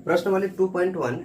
प्रश्न वाली 2.1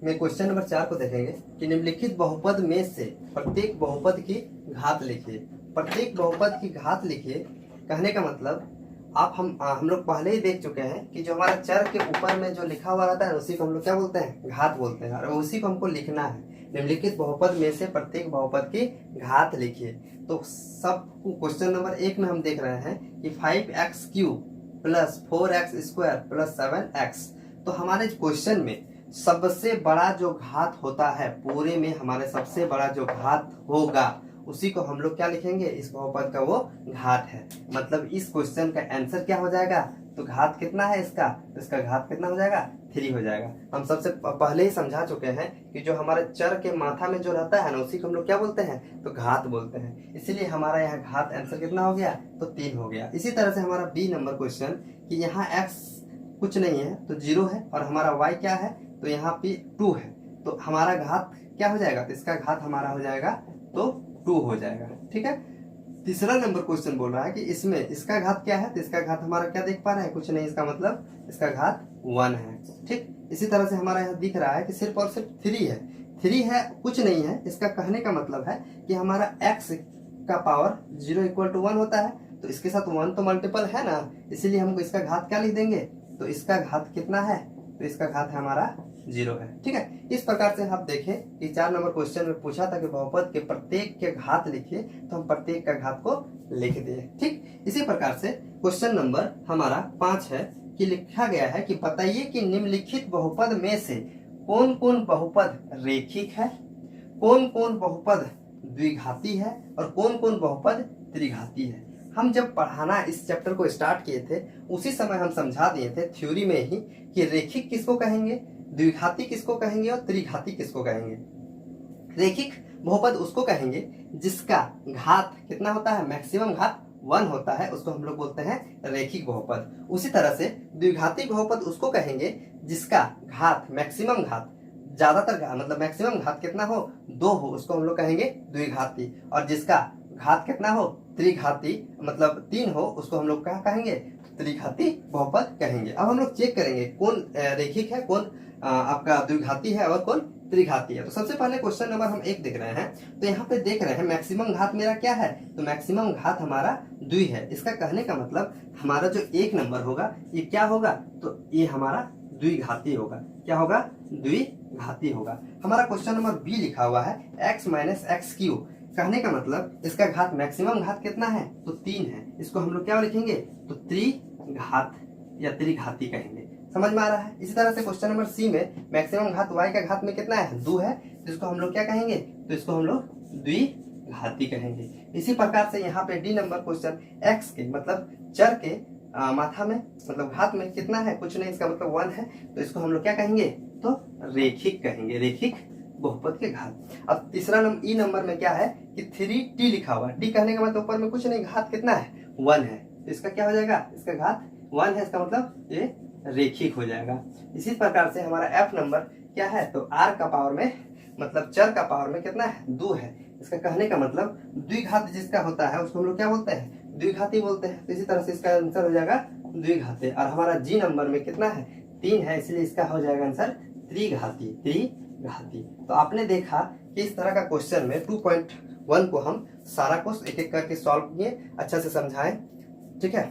में क्वेश्चन नंबर 4 को देखेंगे कि निम्नलिखित बहुपद में से प्रत्येक बहुपद की घात लिखिए। प्रत्येक बहुपद की घात लिखिए कहने का मतलब हम लोग पहले ही देख चुके हैं कि जो हमारा चर के ऊपर में जो लिखा हुआ रहता है उसी को हम लोग क्या बोलते हैं, घात बोलते हैं, और उसी को हमको लिखना है। निम्नलिखित बहुपद में से प्रत्येक बहुपद की घात लिखिए। तो सब क्वेश्चन नंबर 1 में हम देख रहे हैं कि 5x³ plus 4x² plus 7x। तो हमारे क्वेश्चन में सबसे बड़ा जो घात होता है, पूरे में हमारे सबसे बड़ा जो घात होगा उसी को हम लोग क्या लिखेंगे, इस बहुपद का वो घात है। मतलब इस क्वेश्चन का आंसर क्या हो जाएगा, तो घात कितना है इसका, तो इसका घात कितना हो जाएगा, 3 हो जाएगा। हम सबसे पहले ही समझा चुके हैं कि जो हमारे चर के माथा में जो रहता है ना उसी को हम लोग क्या बोलते हैं, तो घात बोलते हैं। इसीलिए हमारा यहाँ घात आंसर कितना हो गया, तो 3 हो गया। इसी तरह से हमारा बी नंबर क्वेश्चन कि यहाँ x कुछ नहीं है तो 0 है और हमारा y क्या है, तो यहाँ पे 2 है, तो हमारा घात क्या हो जाएगा, तो इसका घात हमारा हो जाएगा तो 2 हो जाएगा। ठीक है। तीसरा नंबर क्वेश्चन बोल रहा है कि इसमें इसका घात क्या है, तो इसका घात हमारा क्या देख पा रहे हैं, कुछ नहीं, इसका मतलब इसका घात 1 है। ठीक। इसी तरह से हमारा यहाँ दिख रहा है कि सिर्फ और सिर्फ 3 है, 3 है, कुछ नहीं है। इसका कहने का मतलब है कि हमारा x का पावर 0 = 1 होता है, तो इसके साथ 1 तो मल्टीपल है ना, इसीलिए हमको इसका घात क्या लिख देंगे, तो इसका घात कितना है, तो इसका घात है हमारा 0 है। ठीक है। इस प्रकार से आप देखें कि 4 नंबर क्वेश्चन में पूछा था कि बहुपद के प्रत्येक के घात लिखिए, तो हम प्रत्येक का घात को लिख दिए। ठीक। इसी प्रकार से क्वेश्चन नंबर हमारा 5 है कि लिखा गया है कि बताइए कि निम्नलिखित बहुपद में से कौन कौन बहुपद रेखिक है, कौन कौन बहुपद द्विघाती है और कौन कौन बहुपद त्रिघाती है। हम जब पढ़ाना इस चैप्टर को स्टार्ट किए थे उसी समय हम समझा दिए थे थ्योरी में ही कि रेखिक किसको कहेंगे, द्विघाती किसको कहेंगे और त्रिघाती किसको कहेंगे। रेखिक बहुपद उसको कहेंगे जिसका घात कितना होता है, मैक्सिमम घात 1 होता है, उसको हम लोग बोलते हैं रेखिक बहुपद। उसी तरह से द्विघाती बहुपद उसको कहेंगे जिसका घात मैक्सिमम घात ज्यादातर घात मतलब मैक्सिमम घात कितना हो, 2 हो, उसको हम लोग कहेंगे द्विघाती। और जिसका घात कितना हो, त्रिघाती मतलब 3 हो, उसको हम लोग क्या कहेंगे, त्रिघाती बहुपद कहेंगे। अब हम लोग चेक करेंगे कौन रेखिक है, कौन आपका द्विघाती है और कौन त्रिघाती है। तो सबसे पहले क्वेश्चन नंबर हम 1 देख रहे हैं, तो यहाँ पे देख रहे हैं मैक्सिमम घात मेरा क्या है, तो मैक्सिमम घात हमारा 2 है। इसका कहने का मतलब हमारा जो 1 नंबर होगा ये क्या होगा, तो ये हमारा द्विघाती होगा। क्या होगा, द्विघाती होगा। हमारा क्वेश्चन नंबर बी लिखा हुआ है x - x³ कहने का मतलब इसका घात मैक्सिमम घात कितना है, तो 3 है। इसको हम लोग क्या लिखेंगे, तो त्रिघात या त्रिघाती कहेंगे। समझ में आ रहा है। इसी तरह से क्वेश्चन नंबर सी में मैक्सिमम घात y का घात में कितना है, 2 है, तो इसको हम लोग क्या कहेंगे, तो इसको हम लोग द्विघाती कहेंगे। इसी प्रकार से यहाँ पे डी नंबर क्वेश्चन x के मतलब चर के माथा में मतलब घात में कितना है, कुछ नहीं, इसका मतलब 1 है, तो इसको हम लोग क्या कहेंगे, तो रेखिक कहेंगे, रेखिक बहुपद के घात। अब तीसरा नंबर ई नंबर में क्या है कि 3t लिखा हुआ, t कहने का मतलब ऊपर में कुछ नहीं, घात कितना है, 1 है, तो इसका क्या हो जाएगा, इसका घात 1 है, इसका मतलब ये रेखिक हो जाएगा। इसी प्रकार से हमारा एफ नंबर क्या है, तो r का पावर में मतलब चर का पावर में कितना है, 2 है। इसका कहने का मतलब द्विघात जिसका होता है उसको हम लोग क्या बोलते हैं, द्विघाती बोलते हैं। तो इसी तरह से इसका आंसर हो जाएगा द्विघाती। और हमारा जी नंबर में कितना है, 3 है, इसलिए इसका हो जाएगा आंसर त्रिघाती, त्रिघाती। तो आपने देखा कि इस तरह का क्वेश्चन में 2.1 को हम सारा को एक एक करके सॉल्व किए, अच्छा से समझाएं। ठीक है।